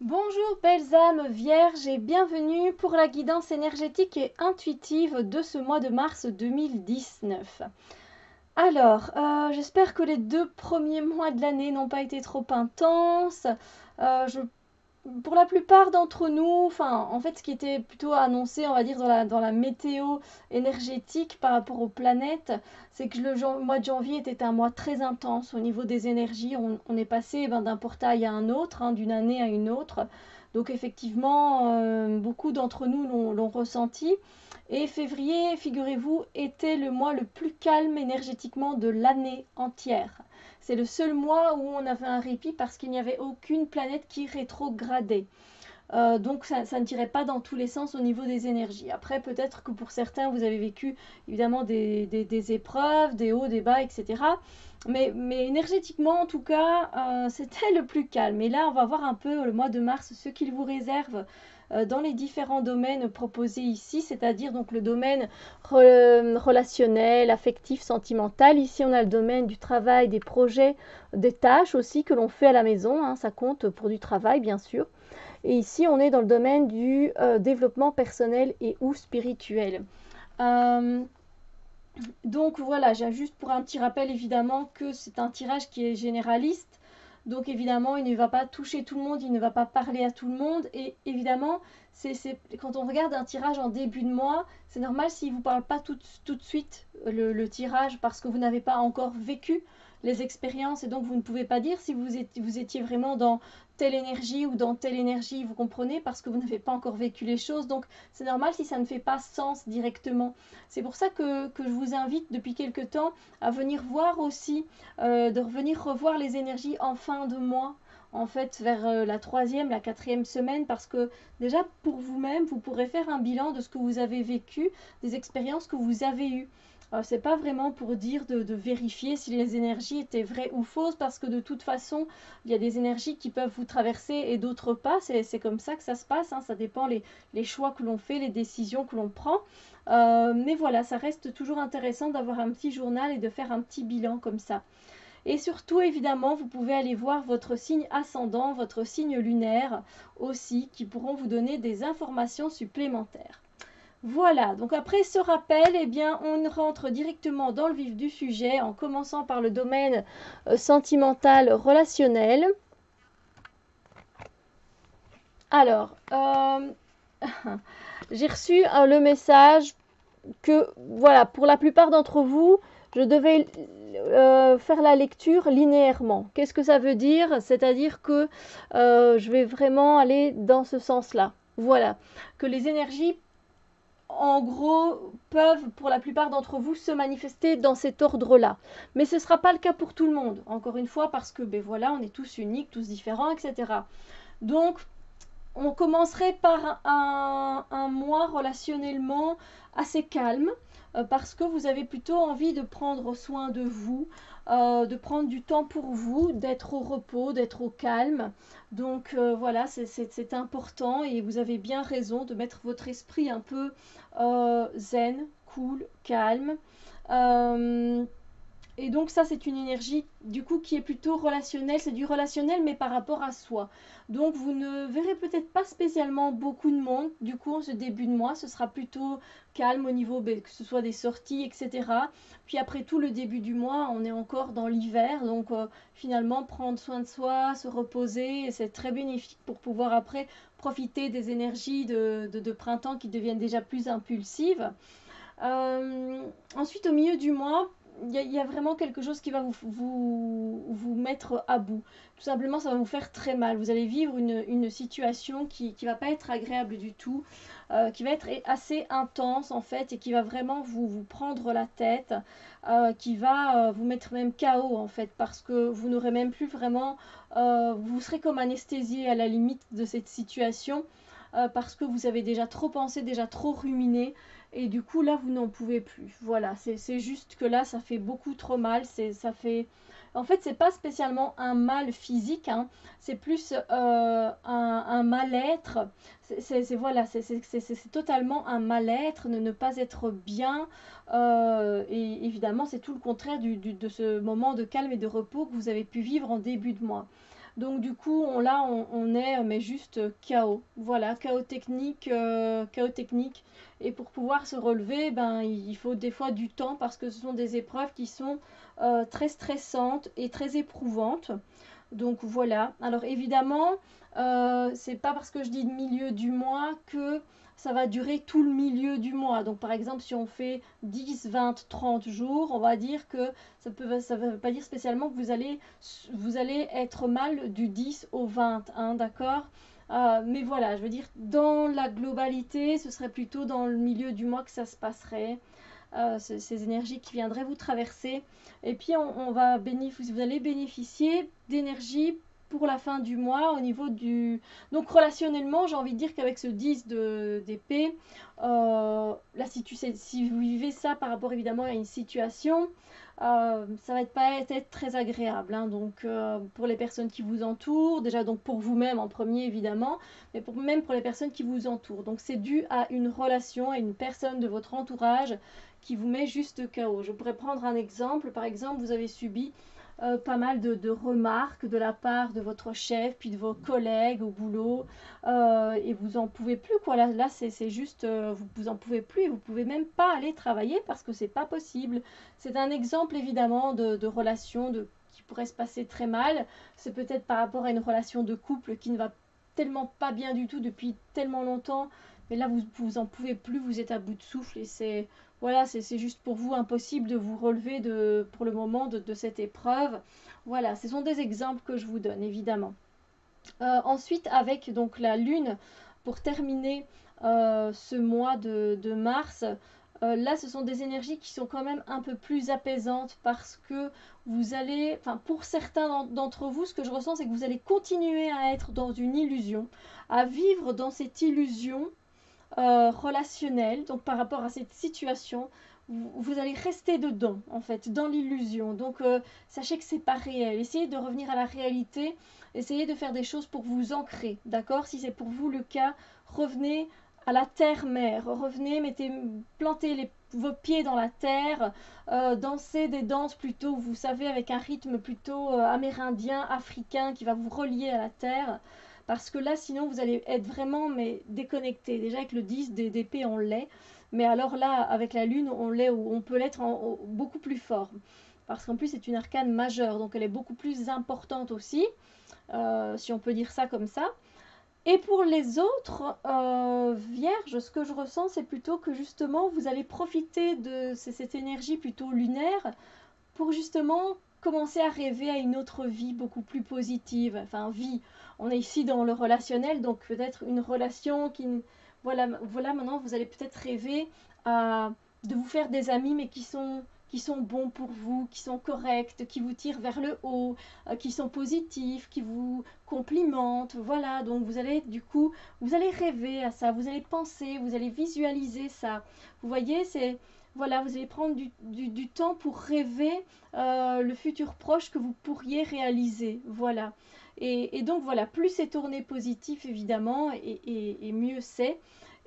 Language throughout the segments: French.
Bonjour belles âmes vierges et bienvenue pour la guidance énergétique et intuitive de ce mois de mars 2019. Alors, j'espère que les 2 premiers mois de l'année n'ont pas été trop intenses. Je pour la plupart d'entre nous, enfin, en fait, ce qui était plutôt annoncé, on va dire, dans la météo énergétique par rapport aux planètes, c'est que le mois de janvier était un mois très intense au niveau des énergies. On est passé d'un portail à un autre, hein, d'une année à une autre. Donc, effectivement, beaucoup d'entre nous l'ont ressenti. Et février, figurez-vous, était le mois le plus calme énergétiquement de l'année entière. C'est le seul mois où on avait un répit parce qu'il n'y avait aucune planète qui rétrogradait. Donc ça ne tirait pas dans tous les sens au niveau des énergies. Après, peut-être que pour certains, vous avez vécu évidemment des épreuves, des hauts, des bas, etc. Mais énergétiquement, en tout cas, c'était le plus calme. Et là, on va voir un peu le mois de mars, ce qu'il vous réserve dans les différents domaines proposés ici, c'est-à-dire donc le domaine relationnel, affectif, sentimental. Ici, on a le domaine du travail, des projets, des tâches aussi que l'on fait à la maison, hein, ça compte pour du travail, bien sûr. Et ici, on est dans le domaine du développement personnel et ou spirituel. Euh, donc voilà, j'ajuste pour un petit rappel évidemment que c'est un tirage qui est généraliste. Donc évidemment, il ne va pas toucher tout le monde, il ne va pas parler à tout le monde. Et évidemment, quand on regarde un tirage en début de mois, c'est normal s'il ne vous parle pas tout de suite le tirage parce que vous n'avez pas encore vécu les expériences et donc vous ne pouvez pas dire si vous étiez vraiment dans telle énergie ou dans telle énergie, vous comprenez, parce que vous n'avez pas encore vécu les choses. Donc c'est normal si ça ne fait pas sens directement. C'est pour ça que je vous invite depuis quelque temps à venir voir aussi, de revenir revoir les énergies en fin de mois, en fait vers la troisième, la quatrième semaine, parce que déjà pour vous-même, vous pourrez faire un bilan de ce que vous avez vécu, des expériences que vous avez eues. C'est pas vraiment pour dire de vérifier si les énergies étaient vraies ou fausses, parce que de toute façon, il y a des énergies qui peuvent vous traverser et d'autres pas. C'est comme ça que ça se passe, hein. Ça dépend les choix que l'on fait, les décisions que l'on prend. Mais voilà, ça reste toujours intéressant d'avoir un petit journal et de faire un petit bilan comme ça. Et surtout, évidemment, vous pouvez aller voir votre signe ascendant, votre signe lunaire aussi, qui pourront vous donner des informations supplémentaires. Voilà, donc après ce rappel, eh bien, on rentre directement dans le vif du sujet en commençant par le domaine sentimental relationnel. Alors, j'ai reçu le message que, voilà, pour la plupart d'entre vous, je devais faire la lecture linéairement. Qu'est-ce que ça veut dire? C'est-à-dire que je vais vraiment aller dans ce sens-là. Voilà, que les énergies en gros, peuvent pour la plupart d'entre vous se manifester dans cet ordre-là. Mais ce ne sera pas le cas pour tout le monde, encore une fois, parce que ben voilà, on est tous uniques, tous différents, etc. Donc, on commencerait par un mois relationnellement assez calme, parce que vous avez plutôt envie de prendre soin de vous, de prendre du temps pour vous, d'être au repos, d'être au calme. Donc voilà, c'est important et vous avez bien raison de mettre votre esprit un peu zen, cool, calme. Euh, et donc ça, c'est une énergie du coup qui est plutôt relationnelle, c'est du relationnel mais par rapport à soi. Donc vous ne verrez peut-être pas spécialement beaucoup de monde, du coup en ce début de mois, ce sera plutôt calme au niveau que ce soit des sorties, etc. Puis après tout le début du mois, on est encore dans l'hiver, donc finalement prendre soin de soi, se reposer, c'est très bénéfique pour pouvoir après profiter des énergies de printemps qui deviennent déjà plus impulsives. Ensuite, au milieu du mois, il y a vraiment quelque chose qui va vous mettre à bout. Tout simplement, ça va vous faire très mal. Vous allez vivre une situation qui ne va pas être agréable du tout, qui va être assez intense en fait, et qui va vraiment vous prendre la tête, qui va vous mettre même KO en fait, parce que vous n'aurez même plus vraiment, vous serez comme anesthésié à la limite de cette situation, parce que vous avez déjà trop pensé, déjà trop ruminé. Et du coup, là, vous n'en pouvez plus. Voilà, c'est juste que là, ça fait beaucoup trop mal. Ça fait... En fait, c'est pas spécialement un mal physique, hein. C'est plus un mal-être. Voilà, c'est totalement un mal-être, ne pas être bien. Et évidemment, c'est tout le contraire de ce moment de calme et de repos que vous avez pu vivre en début de mois. Donc du coup, on est mais juste chaos. Voilà, chaos technique, chaos technique. Et pour pouvoir se relever, ben, il faut des fois du temps parce que ce sont des épreuves qui sont très stressantes et très éprouvantes. Donc voilà. Alors évidemment, c'est pas parce que je dis milieu du mois que ça va durer tout le milieu du mois. Donc par exemple, si on fait 10, 20, 30 jours, on va dire que ça veut pas dire spécialement que vous allez être mal du 10 au 20, hein, d'accord? Mais voilà, je veux dire, dans la globalité, ce serait plutôt dans le milieu du mois que ça se passerait. Ces énergies qui viendraient vous traverser. Et puis vous allez bénéficier d'énergie pour la fin du mois au niveau du... Donc relationnellement, j'ai envie de dire qu'avec ce 10 d'épée, là si vous vivez ça par rapport évidemment à une situation, ça va pas être très agréable, hein. Donc pour les personnes qui vous entourent, déjà donc pour vous-même en premier évidemment, mais même pour les personnes qui vous entourent. Donc c'est dû à une relation, à une personne de votre entourage qui vous met juste KO. Je pourrais prendre un exemple. Par exemple, vous avez subi pas mal de remarques de la part de votre chef, puis de vos collègues au boulot, et vous en pouvez plus, quoi. Là c'est juste, vous en pouvez plus, et vous pouvez même pas aller travailler parce que c'est pas possible. C'est un exemple évidemment de relation qui pourrait se passer très mal. C'est peut-être par rapport à une relation de couple qui ne va tellement pas bien du tout depuis tellement longtemps, mais là vous en pouvez plus, vous êtes à bout de souffle et c'est voilà, c'est juste pour vous impossible de vous relever pour le moment de cette épreuve. Voilà, ce sont des exemples que je vous donne, évidemment. Ensuite, avec donc la Lune, pour terminer ce mois de mars, là, ce sont des énergies qui sont quand même un peu plus apaisantes parce que vous allez, enfin pour certains d'entre vous, ce que je ressens, c'est que vous allez continuer à être dans une illusion, à vivre dans cette illusion relationnel, donc par rapport à cette situation, vous allez rester dedans, en fait, dans l'illusion. Donc, sachez que c'est pas réel. Essayez de revenir à la réalité. Essayez de faire des choses pour vous ancrer, d'accord? Si c'est pour vous le cas, revenez à la terre-mère. Revenez, plantez vos pieds dans la terre, dansez des danses plutôt, vous savez, avec un rythme plutôt amérindien, africain, qui va vous relier à la terre. Parce que là, sinon, vous allez être vraiment mais déconnecté. Déjà, avec le 10 d'épée, on l'est. Mais alors là, avec la lune, on peut l'être beaucoup plus fort. Parce qu'en plus, c'est une arcane majeure. Donc, elle est beaucoup plus importante aussi, si on peut dire ça comme ça. Et pour les autres vierges, ce que je ressens, c'est plutôt que justement, vous allez profiter de cette énergie plutôt lunaire pour justement commencer à rêver à une autre vie beaucoup plus positive. Enfin, vie, on est ici dans le relationnel, donc peut-être une relation qui... Voilà, maintenant vous allez peut-être rêver de vous faire des amis, mais qui sont bons pour vous, qui sont corrects, qui vous tirent vers le haut, qui sont positifs, qui vous complimentent. Voilà, donc vous allez du coup, vous allez rêver à ça, vous allez penser, vous allez visualiser ça. Vous voyez, c'est... Voilà, vous allez prendre du temps pour rêver le futur proche que vous pourriez réaliser. Voilà. Et donc voilà, plus c'est tourné positif évidemment, et mieux c'est.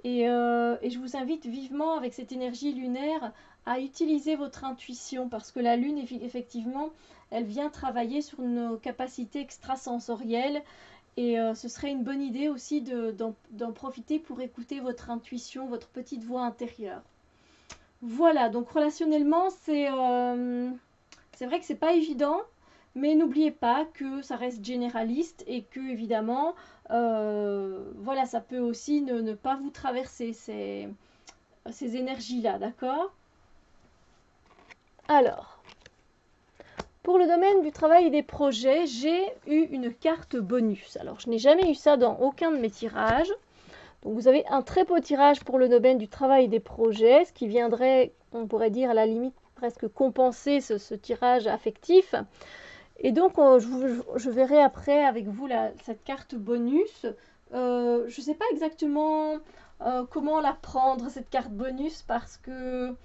Et je vous invite vivement avec cette énergie lunaire à utiliser votre intuition parce que la lune, effectivement, elle vient travailler sur nos capacités extrasensorielles. Et ce serait une bonne idée aussi d'en profiter pour écouter votre intuition, votre petite voix intérieure. Voilà, donc relationnellement, c'est vrai que c'est pas évident, mais n'oubliez pas que ça reste généraliste et que évidemment, voilà, ça peut aussi ne pas vous traverser ces énergies-là, d'accord? Alors, pour le domaine du travail et des projets, j'ai eu une carte bonus. Alors, je n'ai jamais eu ça dans aucun de mes tirages. Donc vous avez un très beau tirage pour le domaine du travail et des projets, ce qui viendrait, on pourrait dire à la limite, presque compenser ce tirage affectif. Et donc je verrai après avec vous cette carte bonus. Je ne sais pas exactement comment la prendre, cette carte bonus, parce que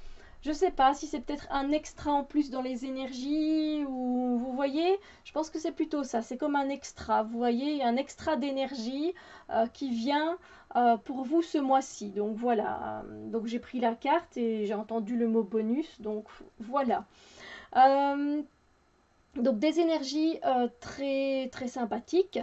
je ne sais pas si c'est peut-être un extra en plus dans les énergies, ou vous voyez, je pense que c'est plutôt ça, c'est comme un extra, vous voyez, un extra d'énergie qui vient pour vous ce mois-ci. Donc voilà, donc j'ai pris la carte et j'ai entendu le mot bonus, donc voilà. Donc des énergies très, très sympathiques.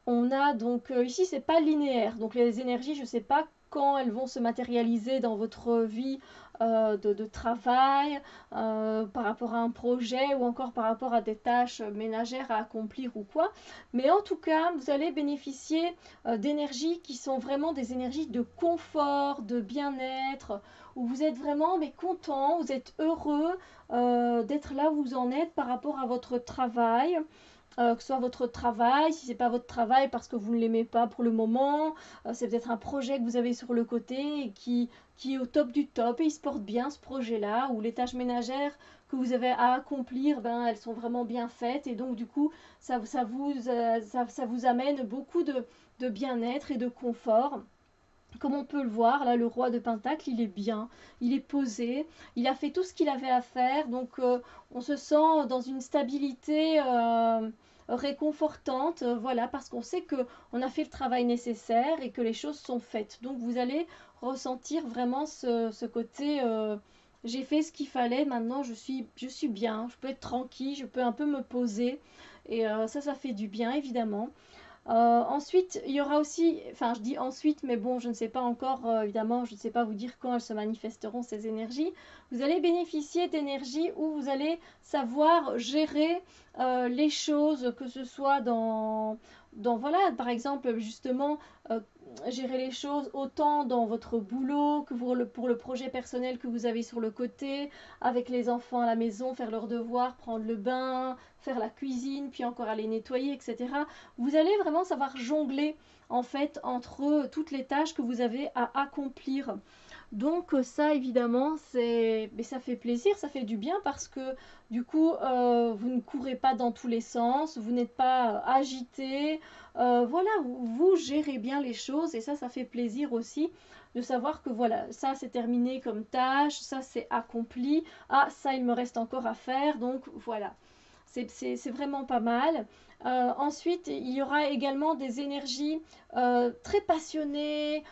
On a donc ici, c'est pas linéaire. Donc les énergies, je ne sais pas quand elles vont se matérialiser dans votre vie de travail, par rapport à un projet ou encore par rapport à des tâches ménagères à accomplir ou quoi. Mais en tout cas, vous allez bénéficier d'énergies qui sont vraiment des énergies de confort, de bien-être, où vous êtes vraiment mais content, vous êtes heureux d'être là où vous en êtes par rapport à votre travail. Que ce soit votre travail, si c'est pas votre travail parce que vous ne l'aimez pas pour le moment, c'est peut-être un projet que vous avez sur le côté et qui est au top du top et il se porte bien ce projet-là, ou les tâches ménagères que vous avez à accomplir, ben, elles sont vraiment bien faites et donc du coup ça vous amène beaucoup de bien-être et de confort. Comme on peut le voir, là, le roi de Pentacle, il est bien, il est posé, il a fait tout ce qu'il avait à faire, donc on se sent dans une stabilité réconfortante, voilà, parce qu'on sait que on a fait le travail nécessaire et que les choses sont faites. Donc vous allez ressentir vraiment ce côté j'ai fait ce qu'il fallait, maintenant je suis bien, je peux être tranquille, je peux un peu me poser, et ça fait du bien évidemment. Ensuite, il y aura aussi, enfin je dis ensuite, mais bon, je ne sais pas encore, évidemment, je ne sais pas vous dire quand elles se manifesteront, ces énergies. Vous allez bénéficier d'énergies où vous allez savoir gérer les choses, que ce soit voilà, par exemple, justement, euh, gérer les choses autant dans votre boulot que pour le projet personnel que vous avez sur le côté, avec les enfants à la maison, faire leurs devoirs, prendre le bain, faire la cuisine, puis encore aller nettoyer, etc. Vous allez vraiment savoir jongler en fait entre toutes les tâches que vous avez à accomplir. Donc ça évidemment mais ça fait plaisir, ça fait du bien parce que du coup vous ne courez pas dans tous les sens, vous n'êtes pas agité, voilà, vous gérez bien les choses et ça fait plaisir aussi de savoir que voilà, ça c'est terminé comme tâche, ça c'est accompli, ah ça il me reste encore à faire, donc voilà. C'est vraiment pas mal. Ensuite, il y aura également des énergies très passionnées,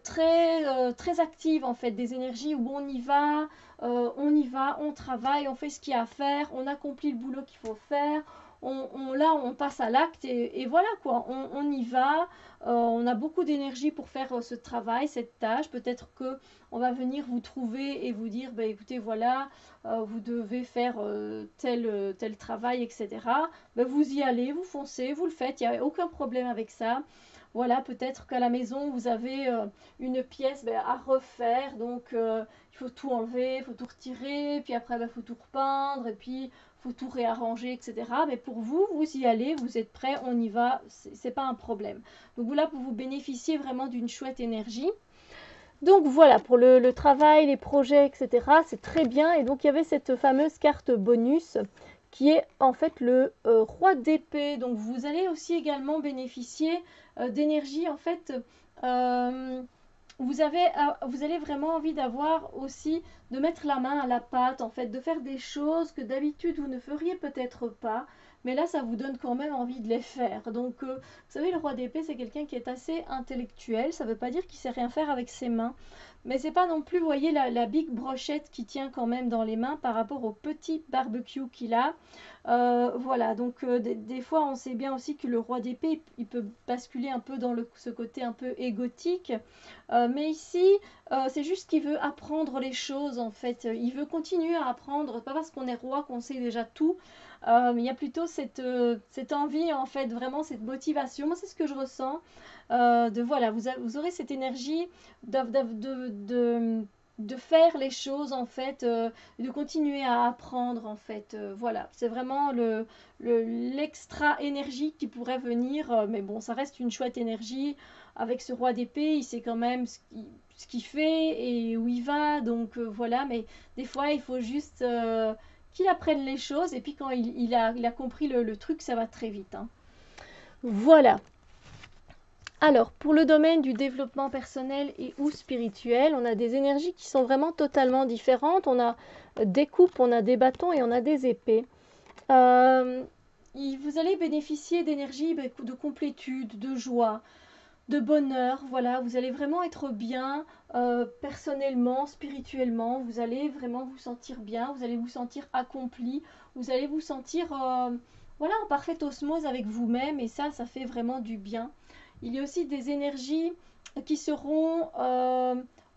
très actives en fait, des énergies où on y va, on travaille, on fait ce qu'il y a à faire, on accomplit le boulot qu'il faut faire, là on passe à l'acte et voilà quoi, on y va, on a beaucoup d'énergie pour faire ce travail, cette tâche, peut-être que on va venir vous trouver et vous dire, bah, écoutez voilà, vous devez faire tel travail, etc. Ben, vous y allez, vous foncez, vous le faites, il n'y a aucun problème avec ça. Voilà, peut-être qu'à la maison, vous avez une pièce ben, à refaire, donc il faut tout enlever, il faut tout retirer, puis après, il ben, faut tout repeindre, et puis il faut tout réarranger, etc. Mais pour vous, vous y allez, vous êtes prêts, on y va, c'est pas un problème. Donc là, pour vous bénéficier vraiment d'une chouette énergie. Donc voilà, pour le travail, les projets, etc., c'est très bien. Et donc il y avait cette fameuse carte bonus qui est en fait le roi d'épée. Donc vous allez aussi également bénéficier d'énergie. En fait, euh, vous allez vraiment envie d'avoir aussi, de mettre la main à la pâte, en fait, de faire des choses que d'habitude vous ne feriez peut-être pas. Mais là, ça vous donne quand même envie de les faire. Donc, vous savez, le roi d'épée, c'est quelqu'un qui est assez intellectuel. Ça ne veut pas dire qu'il sait rien faire avec ses mains. Mais c'est pas non plus, vous voyez, la big brochette qui tient quand même dans les mains par rapport au petit barbecue qu'il a. Voilà, donc des fois, on sait bien aussi que le roi d'épée, il peut basculer un peu dans ce côté un peu égotique. Mais ici, c'est juste qu'il veut apprendre les choses, en fait. Il veut continuer à apprendre. Pas parce qu'on est roi qu'on sait déjà tout. Il y a plutôt cette envie, en fait, vraiment cette motivation. Moi, c'est ce que je ressens. De voilà, vous aurez cette énergie de, de, de, de faire les choses, en fait, de continuer à apprendre, en fait. Voilà, c'est vraiment l'extra énergie qui pourrait venir. Mais bon, ça reste une chouette énergie. Avec ce roi d'épée, il sait quand même ce qu'il fait et où il va. Donc voilà, mais des fois, il faut juste qu'il apprenne les choses. Et puis quand il a compris le truc, ça va très vite, hein. Voilà. Alors, pour le domaine du développement personnel et ou spirituel, on a des énergies qui sont vraiment totalement différentes. On a des coupes, on a des bâtons et on a des épées. Euh, Vous allez bénéficier d'énergie de complétude, de joie, de bonheur. Voilà, vous allez vraiment être bien personnellement, spirituellement. Vous allez vraiment vous sentir bien, vous allez vous sentir accompli. vous allez vous sentir voilà, en parfaite osmose avec vous-même et ça fait vraiment du bien. Il y a aussi des énergies qui seront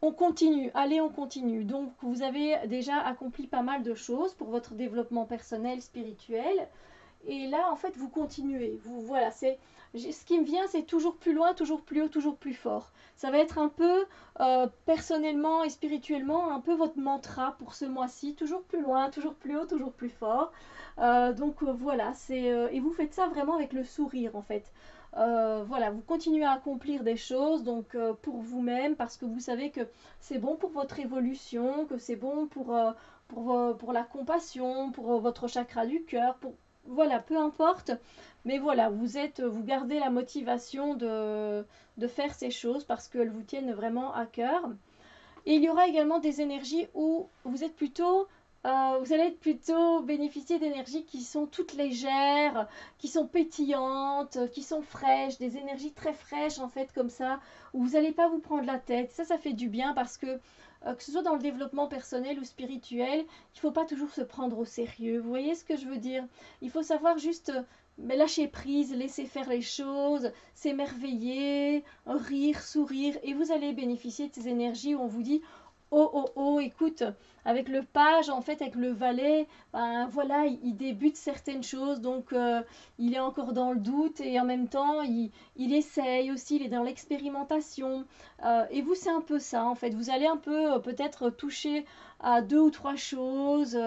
on continue, allez on continue. Donc vous avez déjà accompli pas mal de choses pour votre développement personnel, spirituel. Et là, en fait, vous continuez. Voilà, ce qui me vient, c'est toujours plus loin, toujours plus haut, toujours plus fort. Ça va être un peu, personnellement et spirituellement, un peu votre mantra pour ce mois-ci. Toujours plus loin, toujours plus haut, toujours plus fort. Voilà, et vous faites ça vraiment avec le sourire, en fait. Voilà, vous continuez à accomplir des choses donc pour vous-même parce que vous savez que c'est bon pour votre évolution, que c'est bon pour la compassion, pour votre chakra du cœur, voilà, peu importe, mais voilà, vous gardez la motivation de faire ces choses parce qu'elles vous tiennent vraiment à cœur. Et il y aura également des énergies où vous allez plutôt bénéficier d'énergies qui sont toutes légères, qui sont pétillantes, qui sont fraîches, des énergies très fraîches en fait comme ça, où vous n'allez pas vous prendre la tête. Ça fait du bien parce que ce soit dans le développement personnel ou spirituel, il ne faut pas toujours se prendre au sérieux. Vous voyez ce que je veux dire? Il faut savoir juste lâcher prise, laisser faire les choses, s'émerveiller, rire, sourire, et vous allez bénéficier de ces énergies où on vous dit oh oh oh, écoute, avec le page, en fait, avec le valet, ben voilà, il débute certaines choses, donc il est encore dans le doute et en même temps, il essaye aussi, il est dans l'expérimentation. Et vous, c'est un peu ça, en fait. Vous allez un peu peut-être toucher à deux ou trois choses,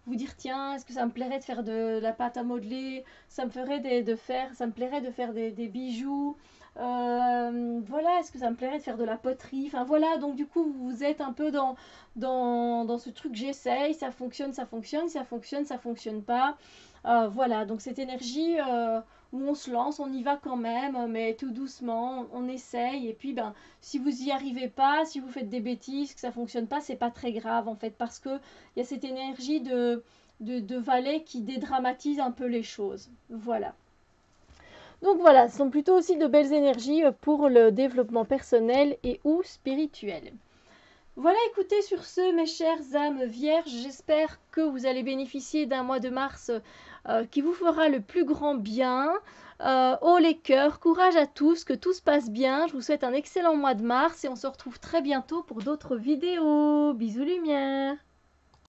vous dire tiens, est-ce que ça me plairait de faire de la pâte à modeler, ça me plairait de faire des bijoux. Voilà, est-ce que ça me plairait de faire de la poterie? Enfin voilà, donc du coup, vous êtes un peu dans ce truc j'essaye, ça fonctionne, ça fonctionne, ça fonctionne, ça fonctionne pas. Voilà, donc cette énergie où on se lance, on y va quand même, mais tout doucement, on essaye. Et puis, ben, si vous y arrivez pas, si vous faites des bêtises, que ça fonctionne pas, c'est pas très grave en fait, parce que il y a cette énergie de valet qui dédramatise un peu les choses. Voilà. Donc voilà, ce sont plutôt aussi de belles énergies pour le développement personnel et ou spirituel. Voilà, écoutez, sur ce, mes chères âmes vierges, j'espère que vous allez bénéficier d'un mois de mars qui vous fera le plus grand bien. Haut les cœurs, courage à tous, que tout se passe bien. Je vous souhaite un excellent mois de mars et on se retrouve très bientôt pour d'autres vidéos. Bisous lumière.